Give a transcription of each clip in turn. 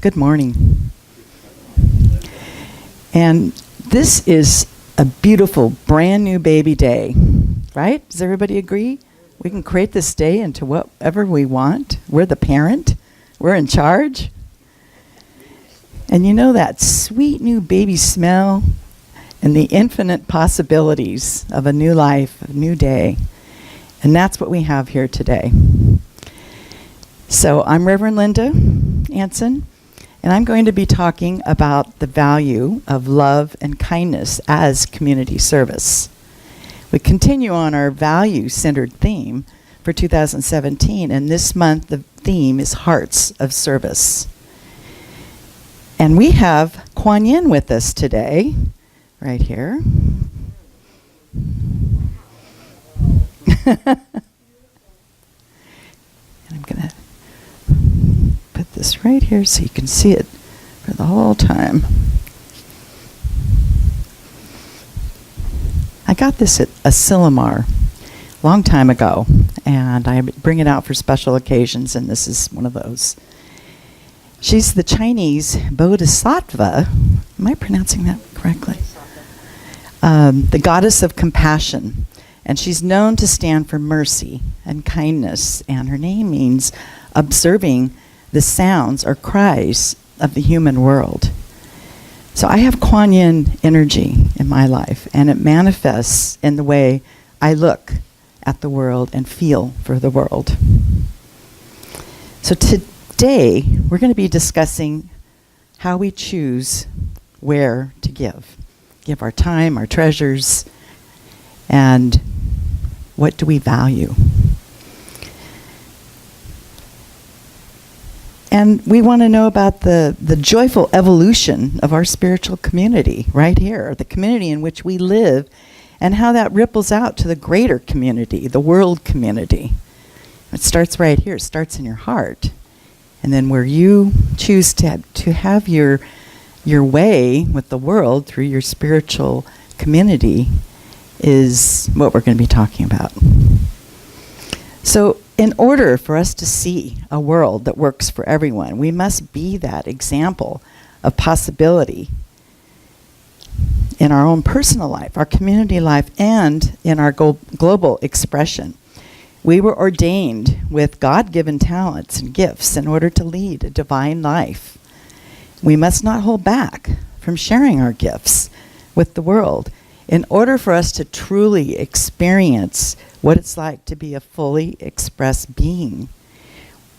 Good morning. And this is a beautiful, brand new baby day, right? Does everybody agree? We can create this day into whatever we want. We're the parent. We're in charge. And you know that sweet new baby smell and the infinite possibilities of a new life, a new day. And that's what we have here today. So I'm Reverend Linda Anson, and I'm going to be talking about the value of love and kindness as community service. We continue on our value-centered theme for 2017, and this month the theme is Hearts of Service. And we have Kuan Yin with us today, right here. And I'm going to put this right here so you can see it for the whole time. I got this at Asilomar a long time ago, and I bring it out for special occasions, and this is one of those. She's the Chinese Bodhisattva. Am I pronouncing that correctly? The goddess of compassion. And she's known to stand for mercy and kindness, and her name means observing the sounds or cries of the human world. So I have Kuan Yin energy in my life, and it manifests in the way I look at the world and feel for the world. So today, we're going to be discussing how we choose where to give. Give our time, our treasures, and what do we value? And we want to know about the joyful evolution of our spiritual community right here, the community in which we live, and how that ripples out to the greater community, the world community. It starts right here. It starts in your heart. And then where you choose to have your way with the world through your spiritual community is what we're going to be talking about. So in order for us to see a world that works for everyone, we must be that example of possibility in our own personal life, our community life, and in our global expression. We were ordained with God-given talents and gifts in order to lead a divine life. We must not hold back from sharing our gifts with the world in order for us to truly experience what it's like to be a fully expressed being.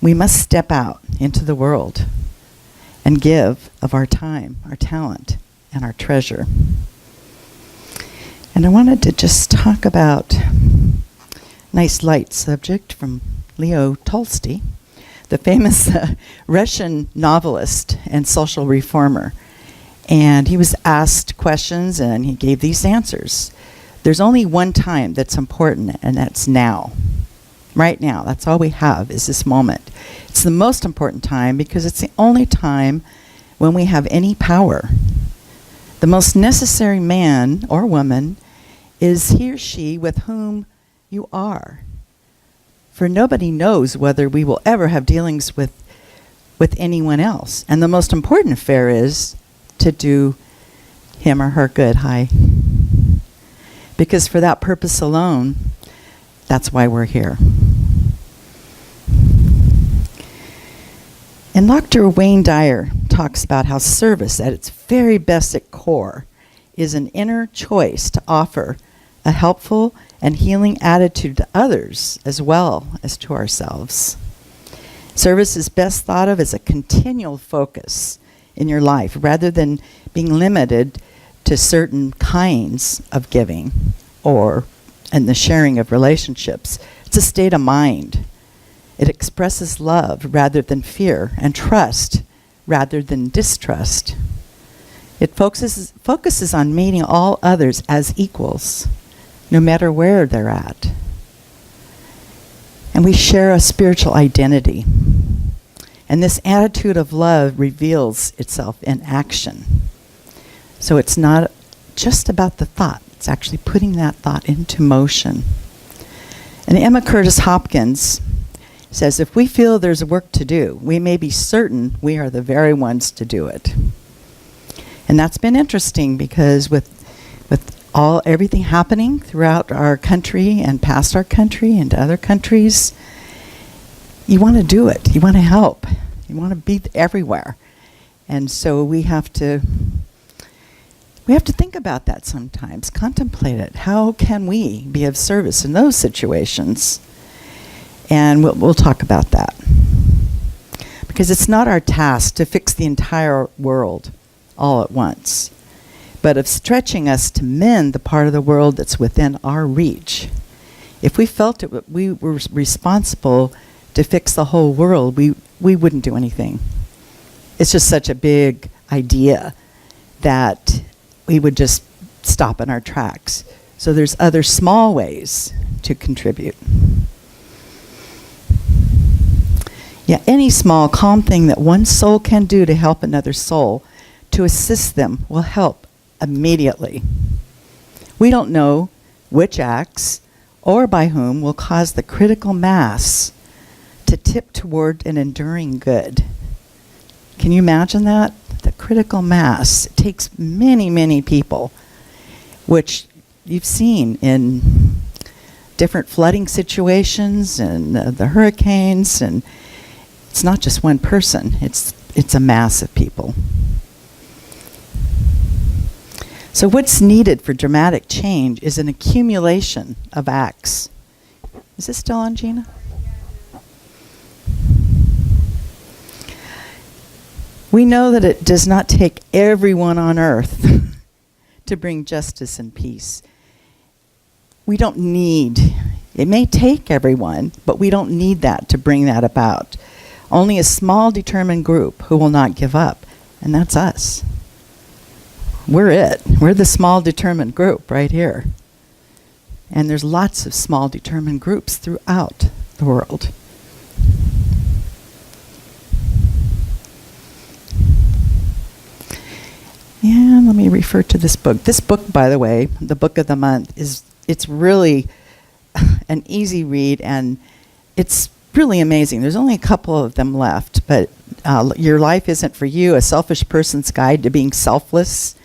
We must step out into the world and give of our time, our talent, and our treasure. And I wanted to just talk about a nice light subject from Leo Tolstoy, the famous Russian novelist and social reformer. And he was asked questions, and he gave these answers. There's only one time that's important, and that's now. Right now. That's all we have is this moment. It's the most important time because it's the only time when we have any power. The most necessary man or woman is he or she with whom you are. For nobody knows whether we will ever have dealings with anyone else. And the most important affair is to do him or her good. Hi. Because for that purpose alone, that's why we're here. And Dr. Wayne Dyer talks about how service at its very basic core is an inner choice to offer a helpful and healing attitude to others as well as to ourselves. Service is best thought of as a continual focus in your life rather than being limited to certain kinds of giving or in the sharing of relationships. It's a state of mind. It expresses love rather than fear and trust rather than distrust. It focuses on meeting all others as equals, no matter where they're at. And we share a spiritual identity. And this attitude of love reveals itself in action. So it's not just about the thought. It's actually putting that thought into motion. And Emma Curtis Hopkins says, if we feel there's work to do, we may be certain we are the very ones to do it. And that's been interesting because with everything happening throughout our country and past our country and other countries, you want to do it. You want to help. You want to be everywhere. And so we have to think about that sometimes, contemplate it. How can we be of service in those situations? And we'll talk about that. Because it's not our task to fix the entire world all at once, but of stretching us to mend the part of the world that's within our reach. If we felt we were responsible to fix the whole world, we wouldn't do anything. It's just such a big idea that we would just stop in our tracks. So there's other small ways to contribute. Yeah, any small, calm thing that one soul can do to help another soul, to assist them, will help immediately. We don't know which acts or by whom will cause the critical mass to tip toward an enduring good. Can you imagine that? The critical mass. It takes many, many people, which you've seen in different flooding situations and the hurricanes, and it's not just one person. It's a mass of people. So what's needed for dramatic change is an accumulation of acts. Is this still on, Gina? We know that it does not take everyone on earth to bring justice and peace. We don't need, it may take everyone, but we don't need that to bring that about. Only a small determined group who will not give up, and that's us. We're it. We're the small determined group right here. And there's lots of small determined groups throughout the world. And let me refer to this book. This book, by the way, the book of the month, it's really an easy read, and it's really amazing. There's only a couple of them left, but Your Life Isn't For You, A Selfish Person's Guide to Being Selfless.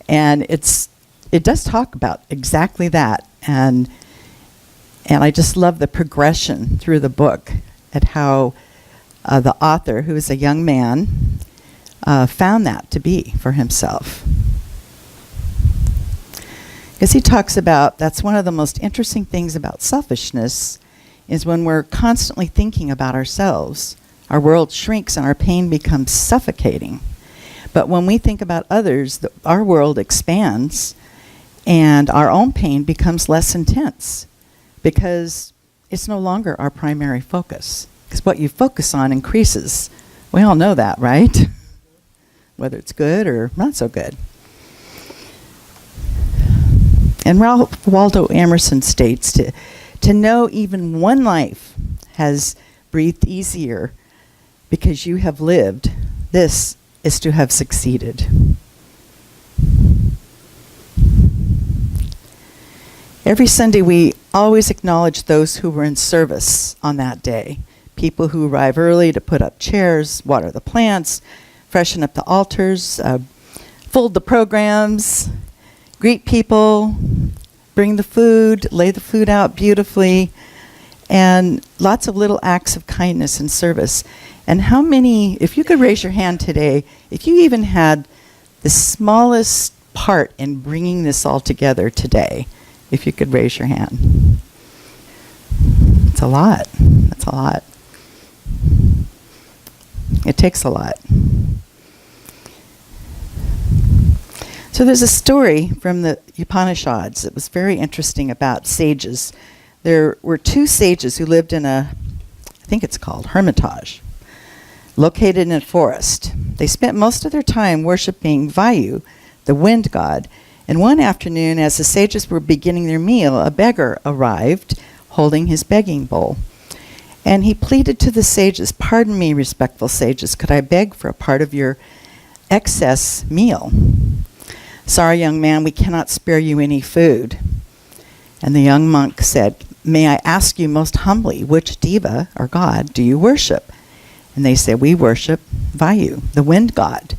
And it does talk about exactly that. And I just love the progression through the book at how the author, who is a young man, found that to be for himself. Because he talks about, that's one of the most interesting things about selfishness, is when we're constantly thinking about ourselves, our world shrinks and our pain becomes suffocating. But when we think about others, our world expands and our own pain becomes less intense because it's no longer our primary focus. Because what you focus on increases. We all know that, right? Whether it's good or not so good. And Ralph Waldo Emerson states, to know even one life has breathed easier because you have lived. This is to have succeeded. Every Sunday we always acknowledge those who were in service on that day. People who arrive early to put up chairs, water the plants, freshen up the altars, fold the programs, greet people, bring the food, lay the food out beautifully, and lots of little acts of kindness and service. And how many, if you could raise your hand today, if you even had the smallest part in bringing this all together today, if you could raise your hand. It's a lot. That's a lot. It takes a lot. So there's a story from the Upanishads that was very interesting about sages. There were two sages who lived in I think it's called Hermitage, located in a forest. They spent most of their time worshiping Vayu, the wind god. And one afternoon, as the sages were beginning their meal, a beggar arrived holding his begging bowl. And he pleaded to the sages, "Pardon me, respectful sages, could I beg for a part of your excess meal? Sorry, young man, we cannot spare you any food." And the young monk said, may I ask you most humbly, which deva or god do you worship? And they say, we worship Vayu, the wind god.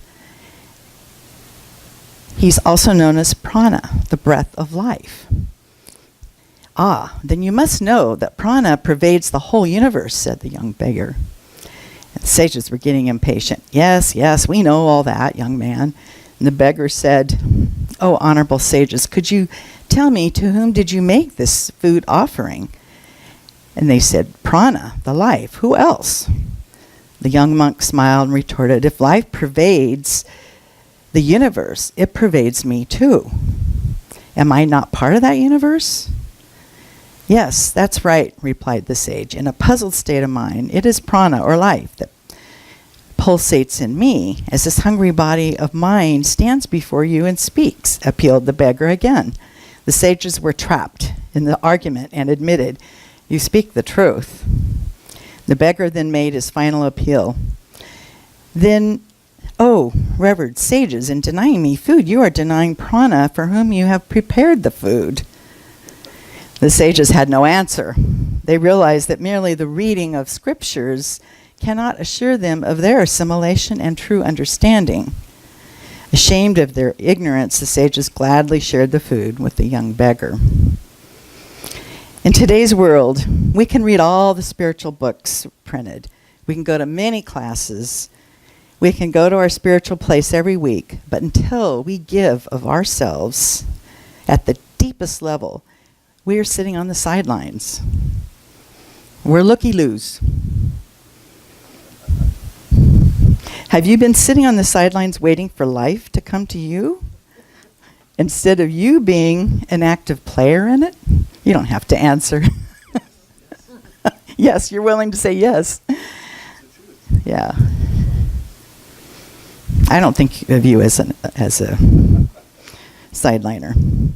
He's also known as prana, the breath of life. Ah, then you must know that prana pervades the whole universe, said the young beggar. And the sages were getting impatient. Yes, yes, we know all that, young man. And the beggar said, oh, honorable sages, could you tell me to whom did you make this food offering? And they said, prana, the life. Who else? The young monk smiled and retorted, if life pervades the universe, it pervades me too. Am I not part of that universe? Yes, that's right, replied the sage. In a puzzled state of mind, it is prana, or life, that pulsates in me as this hungry body of mine stands before you and speaks, appealed the beggar again. The sages were trapped in the argument and admitted, you speak the truth. The beggar then made his final appeal. Then, oh, revered sages, in denying me food, you are denying prana for whom you have prepared the food. The sages had no answer. They realized that merely the reading of scriptures cannot assure them of their assimilation and true understanding. Ashamed of their ignorance, the sages gladly shared the food with the young beggar. In today's world, we can read all the spiritual books printed. We can go to many classes. We can go to our spiritual place every week. But until we give of ourselves at the deepest level, we are sitting on the sidelines. We're looky-loos. Have you been sitting on the sidelines waiting for life to come to you? Instead of you being an active player in it? You don't have to answer. Yes, you're willing to say yes. Yeah. I don't think of you as a sideliner.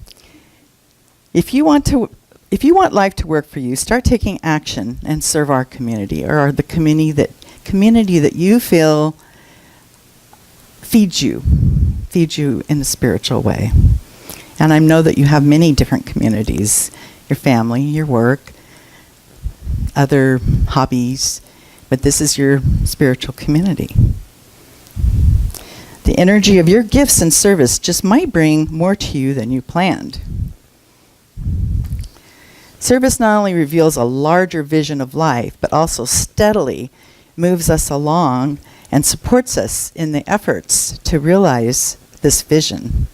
If you want life to work for you, start taking action and serve our community, or the community that you feel feeds you in a spiritual way. And I know that you have many different communities, your family, your work, other hobbies, but this is your spiritual community. The energy of your gifts and service just might bring more to you than you planned. Service not only reveals a larger vision of life, but also steadily moves us along and supports us in the efforts to realize this vision,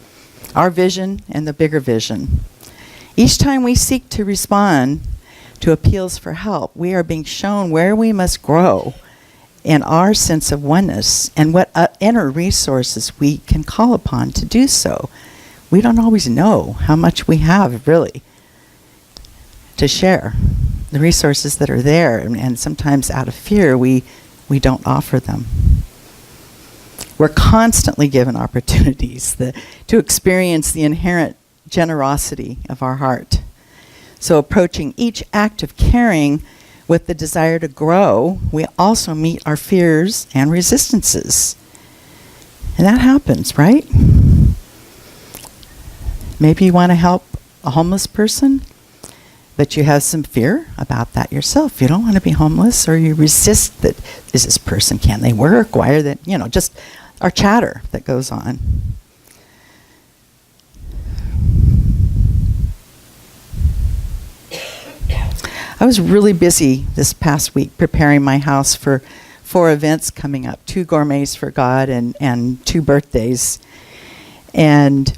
our vision and the bigger vision. Each time we seek to respond to appeals for help, we are being shown where we must grow in our sense of oneness and what inner resources we can call upon to do so. We don't always know how much we have, really, to share, the resources that are there, and sometimes out of fear we don't offer them. We're constantly given opportunities to experience the inherent generosity of our heart. So approaching each act of caring with the desire to grow, we also meet our fears and resistances. And that happens, right? Maybe you want to help a homeless person, but you have some fear about that yourself. You don't want to be homeless, or you resist that, is this person, can they work? Why are they, just our chatter that goes on. I was really busy this past week preparing my house for 4 events coming up, 2 gourmets for God and 2 birthdays. And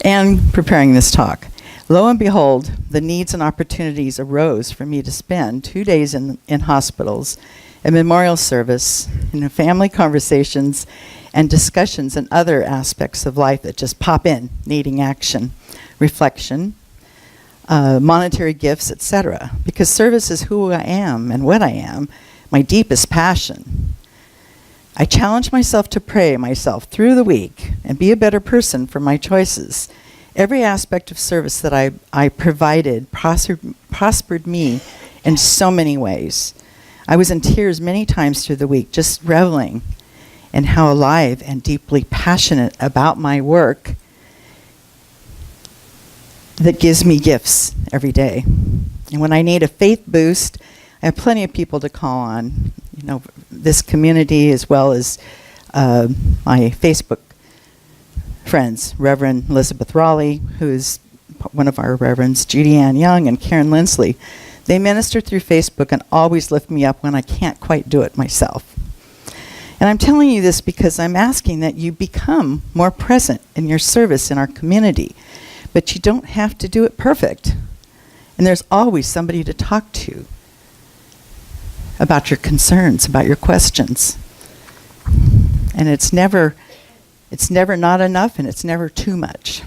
and preparing this talk. Lo and behold, the needs and opportunities arose for me to spend 2 days in hospitals, a memorial service, family conversations, and discussions and other aspects of life that just pop in, needing action, reflection, monetary gifts, etc. Because service is who I am and what I am, my deepest passion. I challenge myself to pray myself through the week and be a better person for my choices. Every aspect of service that I provided prospered me in so many ways. I was in tears many times through the week, just reveling in how alive and deeply passionate about my work that gives me gifts every day. And when I need a faith boost, I have plenty of people to call on. You know, this community as well as my Facebook friends, Reverend Elizabeth Raleigh, who is one of our reverends, Judy Ann Young, and Karen Lindsley. They minister through Facebook and always lift me up when I can't quite do it myself. And I'm telling you this because I'm asking that you become more present in your service in our community. But you don't have to do it perfect. And there's always somebody to talk to about your concerns, about your questions. And it's never not enough, and it's never too much.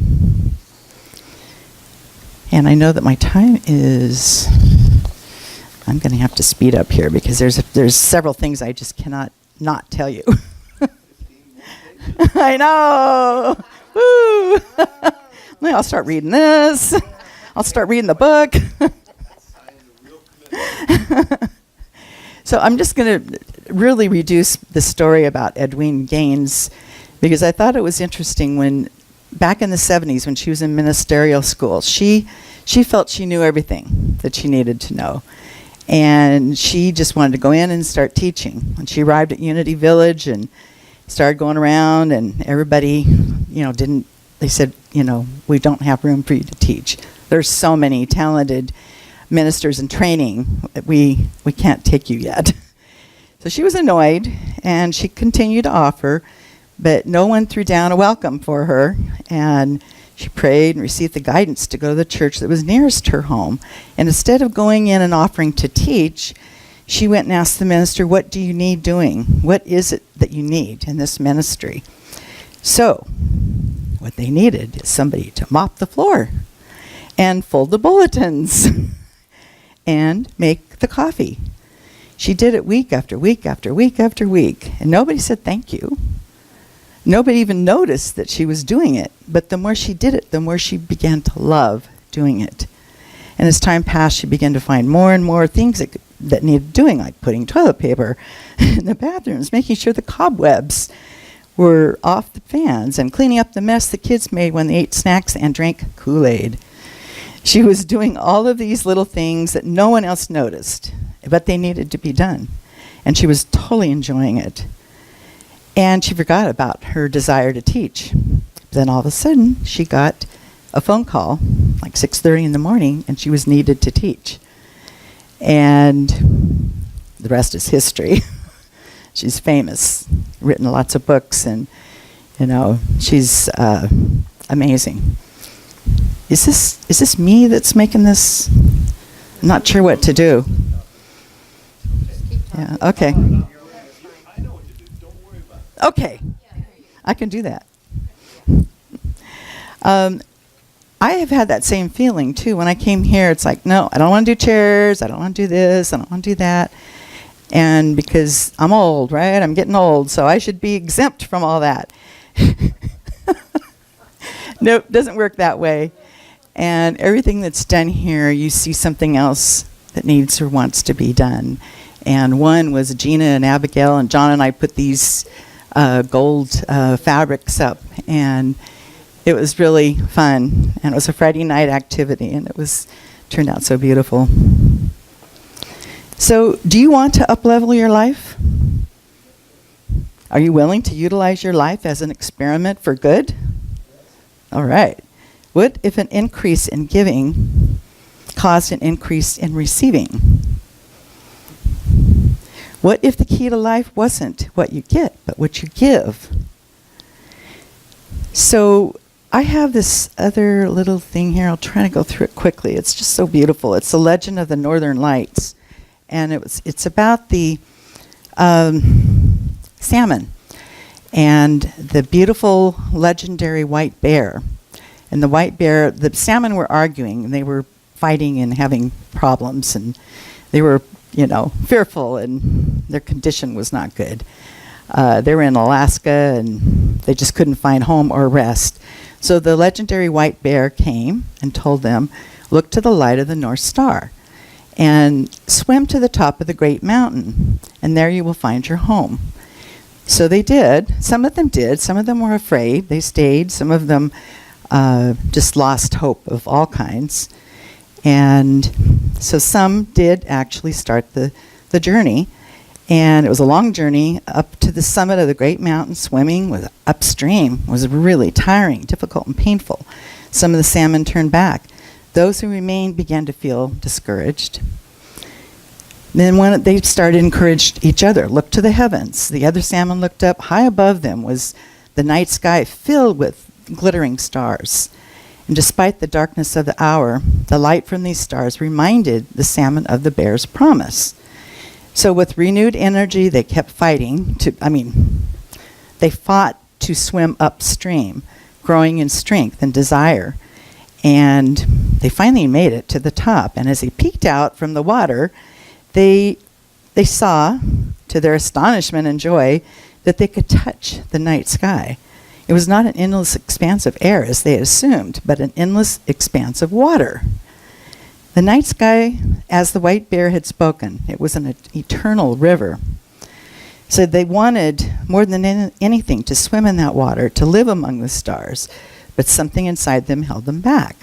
And I know that my time is, I'm going to have to speed up here because there's several things I just cannot not tell you. I know. Woo. I'll start reading this. I'll start reading the book. So I'm just going to really reduce the story about Edwina Gaines because I thought it was interesting when back in the 70s when she was in ministerial school, she felt she knew everything that she needed to know. And she just wanted to go in and start teaching. When she arrived at Unity Village and started going around, and everybody, they said, we don't have room for you to teach. There's so many talented ministers in training that we can't take you yet. So she was annoyed, and she continued to offer, but no one threw down a welcome for her. And she prayed and received the guidance to go to the church that was nearest her home. And instead of going in and offering to teach, she went and asked the minister, what do you need doing? What is it that you need in this ministry? So, what they needed is somebody to mop the floor and fold the bulletins and make the coffee. She did it week after week after week after week, and nobody said thank you. Nobody even noticed that she was doing it, but the more she did it, the more she began to love doing it. And as time passed, she began to find more and more things that needed doing, like putting toilet paper in the bathrooms, making sure the cobwebs were off the fans, and cleaning up the mess the kids made when they ate snacks and drank Kool-Aid. She was doing all of these little things that no one else noticed, but they needed to be done. And she was totally enjoying it. And she forgot about her desire to teach. Then all of a sudden, she got a phone call, like 6:30 in the morning, and she was needed to teach. And the rest is history. She's famous, written lots of books, and, she's amazing. Is this me that's making this? I'm not sure what to do. Yeah, okay. Okay, I can do that. I have had that same feeling, too. When I came here, it's like, no, I don't want to do chairs. I don't want to do this. I don't want to do that. And because I'm old, right? I'm getting old, so I should be exempt from all that. Nope, doesn't work that way. And everything that's done here, you see something else that needs or wants to be done. And one was Gina and Abigail, and John and I put these gold fabrics up, and it was really fun. And it was a Friday night activity, and it turned out so beautiful. So, do you want to up-level your life? Are you willing to utilize your life as an experiment for good? All right. What if an increase in giving caused an increase in receiving? What if the key to life wasn't what you get, but what you give? So I have this other little thing here. I'll try to go through it quickly. It's just so beautiful. It's the legend of the Northern Lights. And it's about the salmon and the beautiful legendary white bear. And the white bear, the salmon were arguing, and they were fighting and having problems, and they were, fearful, and their condition was not good. They were in Alaska, and they just couldn't find home or rest. So the legendary white bear came and told them, look to the light of the North Star and swim to the top of the great mountain, and there you will find your home. So they did. Some of them did. Some of them were afraid. They stayed. Some of them just lost hope of all kinds. And so some did actually start the journey. And it was a long journey up to the summit of the great mountain. Swimming was upstream was really tiring, difficult, and painful. Some of the salmon turned back. Those who remained began to feel discouraged. Then when they started to encourage each other, look to the heavens. The other salmon looked up. High above them was the night sky filled with glittering stars. And despite the darkness of the hour, the light from these stars reminded the salmon of the bear's promise. So with renewed energy, they kept fighting they fought to swim upstream, growing in strength and desire. And they finally made it to the top. And as they peeked out from the water, they saw, to their astonishment and joy, that they could touch the night sky. It was not an endless expanse of air, as they had assumed, but an endless expanse of water. The night sky, as the white bear had spoken, it was an eternal river. So they wanted, more than anything, to swim in that water, to live among the stars, but something inside them held them back.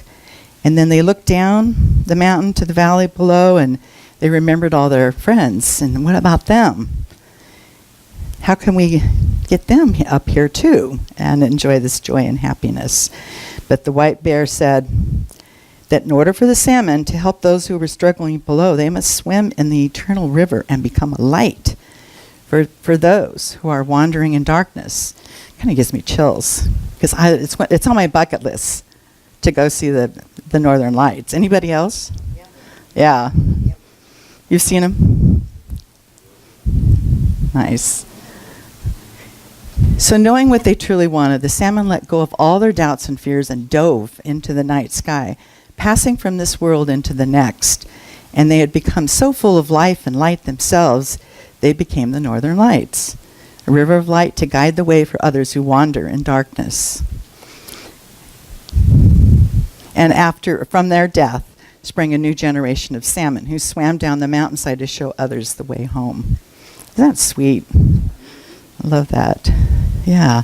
And then they looked down the mountain to the valley below, and they remembered all their friends. And what about them? How can we get them up here too and enjoy this joy and happiness? But the white bear said that in order for the salmon to help those who were struggling below, they must swim in the eternal river and become a light for those who are wandering in darkness. Kind of gives me chills because it's on my bucket list to go see the Northern Lights. Anybody else? Yeah. Yep. You've seen them? Nice. So knowing what they truly wanted, the salmon let go of all their doubts and fears and dove into the night sky, passing from this world into the next. And they had become so full of life and light themselves, they became the Northern Lights, a river of light to guide the way for others who wander in darkness. And from their death sprang a new generation of salmon who swam down the mountainside to show others the way home. Isn't that sweet? I love that. Yeah.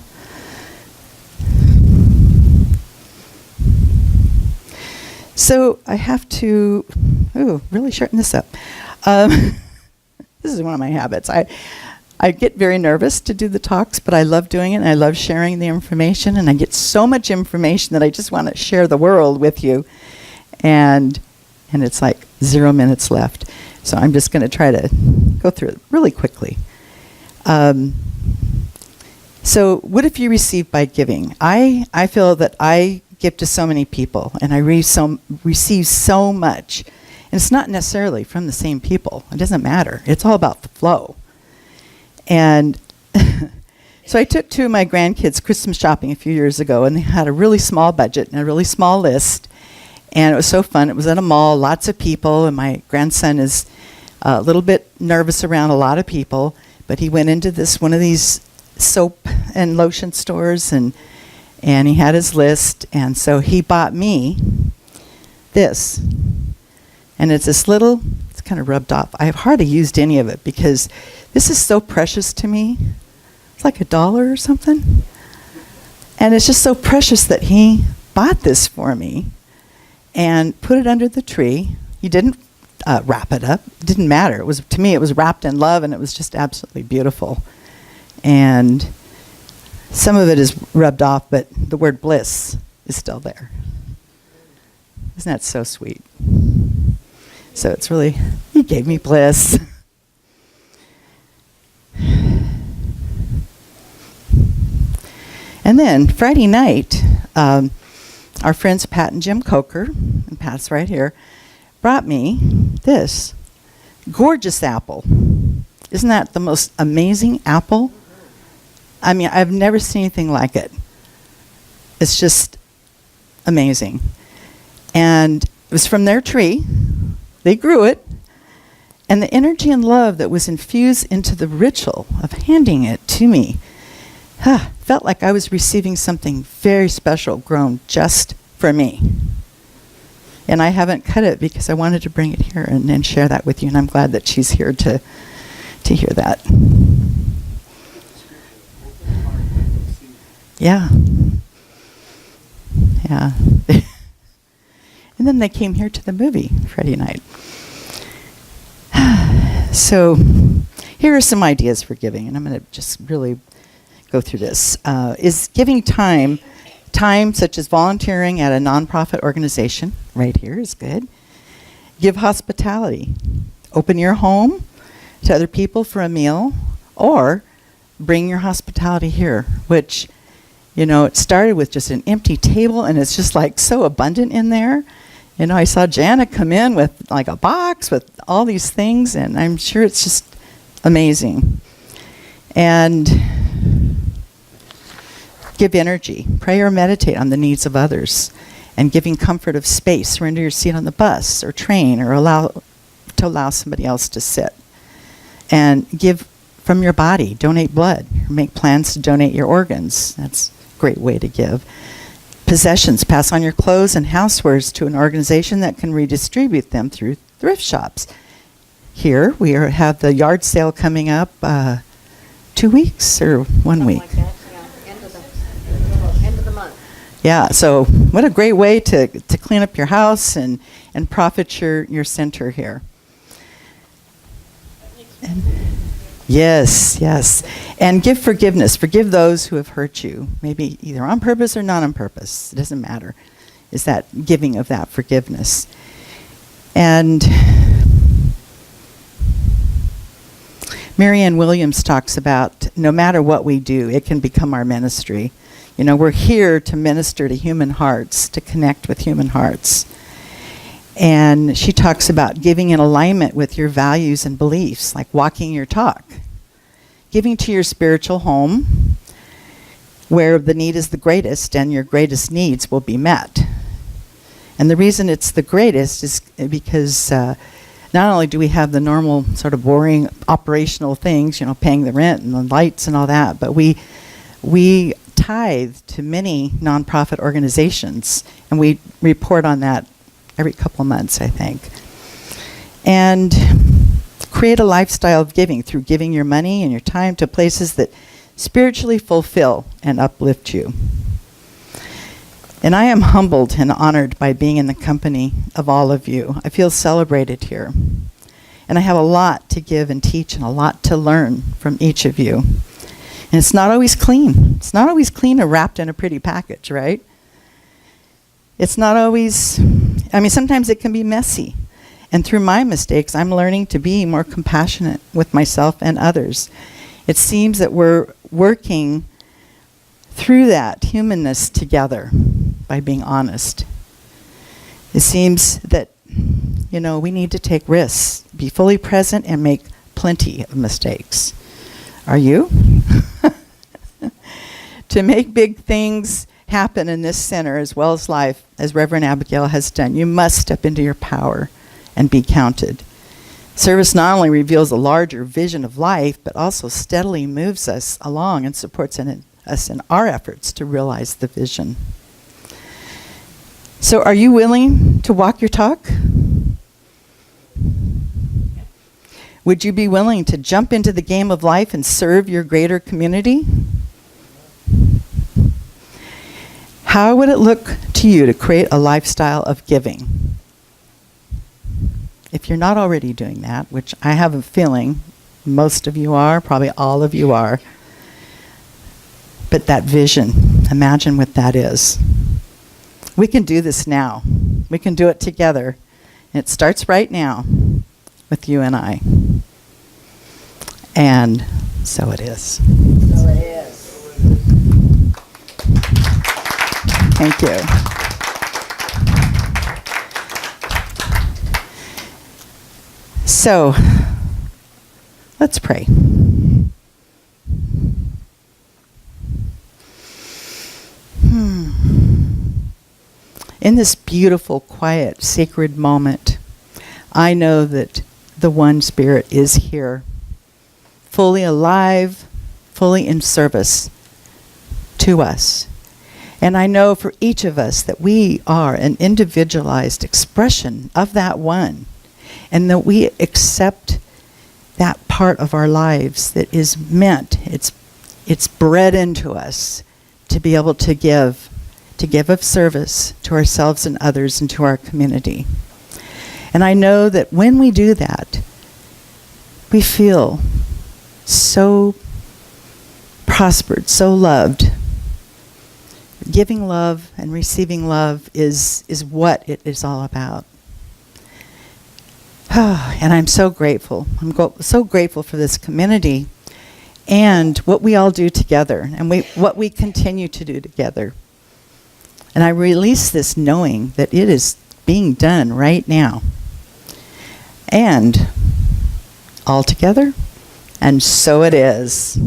So I have to, really shorten this up. This is one of my habits. I get very nervous to do the talks, but I love doing it, and I love sharing the information, and I get so much information that I just want to share the world with you. And it's like 0 minutes left. So I'm just going to try to go through it really quickly. So what if you receive by giving? I feel that I give to so many people, and I receive so much. And it's not necessarily from the same people. It doesn't matter. It's all about the flow. And so I took 2 of my grandkids Christmas shopping a few years ago, and they had a really small budget and a really small list. And it was so fun. It was at a mall, lots of people, and my grandson is a little bit nervous around a lot of people, but he went into one of these soap and lotion stores, and he had his list, and so he bought me this. And it's this little, it's kind of rubbed off. I have hardly used any of it because this is so precious to me. It's like $1 or something. And it's just so precious that he bought this for me and put it under the tree. He didn't wrap it up. It didn't matter. To me, it was wrapped in love, and it was just absolutely beautiful. And some of it is rubbed off, but the word bliss is still there. Isn't that so sweet? So it's really, he gave me bliss. And then Friday night, our friends Pat and Jim Coker, and Pat's right here, brought me this gorgeous apple. Isn't that the most amazing apple? I mean, I've never seen anything like it. It's just amazing. And it was from their tree. They grew it. And the energy and love that was infused into the ritual of handing it to me felt like I was receiving something very special grown just for me. And I haven't cut it because I wanted to bring it here and share that with you. And I'm glad that she's here to hear that. Yeah. Yeah. And then they came here to the movie Friday night. So here are some ideas for giving, and I'm going to just really go through this. Is giving time such as volunteering at a nonprofit organization, right here is good. Give hospitality. Open your home to other people for a meal, or bring your hospitality here, which, you know, it started with just an empty table, and it's just like so abundant in there. You know, I saw Jana come in with like a box with all these things, and I'm sure it's just amazing. And give energy. Pray or meditate on the needs of others. And giving comfort of space. Surrender your seat on the bus or train, or allow somebody else to sit. And give from your body. Donate blood. Make plans to donate your organs. That's a great way to give. Possessions. Pass on your clothes and housewares to an organization that can redistribute them through thrift shops. Here we have the yard sale coming up 2 weeks or 1 week. Like that, yeah. End of the month. Yeah, so what a great way to clean up your house and profit your center here. And yes. And give forgiveness. Forgive those who have hurt you, maybe either on purpose or not on purpose. It doesn't matter. Is that giving of that forgiveness. And Marianne Williams talks about no matter what we do, it can become our ministry. You know, we're here to minister to human hearts, to connect with human hearts. And she talks about giving in alignment with your values and beliefs, like walking your talk. Giving to your spiritual home, where the need is the greatest and your greatest needs will be met. And the reason it's the greatest is because not only do we have the normal sort of boring operational things, you know, paying the rent and the lights and all that, but we tithe to many nonprofit organizations, and we report on that every couple of months, I think. And create a lifestyle of giving through giving your money and your time to places that spiritually fulfill and uplift you. And I am humbled and honored by being in the company of all of you. I feel celebrated here. And I have a lot to give and teach and a lot to learn from each of you. And it's not always clean. It's not always clean or wrapped in a pretty package, right? It's not always, I mean, sometimes it can be messy. And through my mistakes, I'm learning to be more compassionate with myself and others. It seems that we're working through that humanness together by being honest. It seems that, you know, we need to take risks, be fully present, and make plenty of mistakes. Are you? To make big things happen in this center as well as life, as Reverend Abigail has done, you must step into your power and be counted. Service not only reveals a larger vision of life, but also steadily moves us along and supports us in our efforts to realize the vision. So are you willing to walk your talk? Would you be willing to jump into the game of life and serve your greater community? How would it look to you to create a lifestyle of giving? If you're not already doing that, which I have a feeling most of you are, probably all of you are, but that vision, imagine what that is. We can do this now. We can do it together. And it starts right now with you and I. And so it is. So it is. Thank you. So, let's pray. In this beautiful, quiet, sacred moment, I know that the one Spirit is here, fully alive, fully in service to us. And I know for each of us that we are an individualized expression of that one, and that we accept that part of our lives that is meant, it's bred into us to be able to give to give of service to ourselves and others and to our community. And I know that when we do that, we feel so prospered, so loved. Giving love and receiving love is what it is all about. And I'm so grateful. So grateful for this community and what we all do together and what we continue to do together. And I release this knowing that it is being done right now. And all together, and so it is.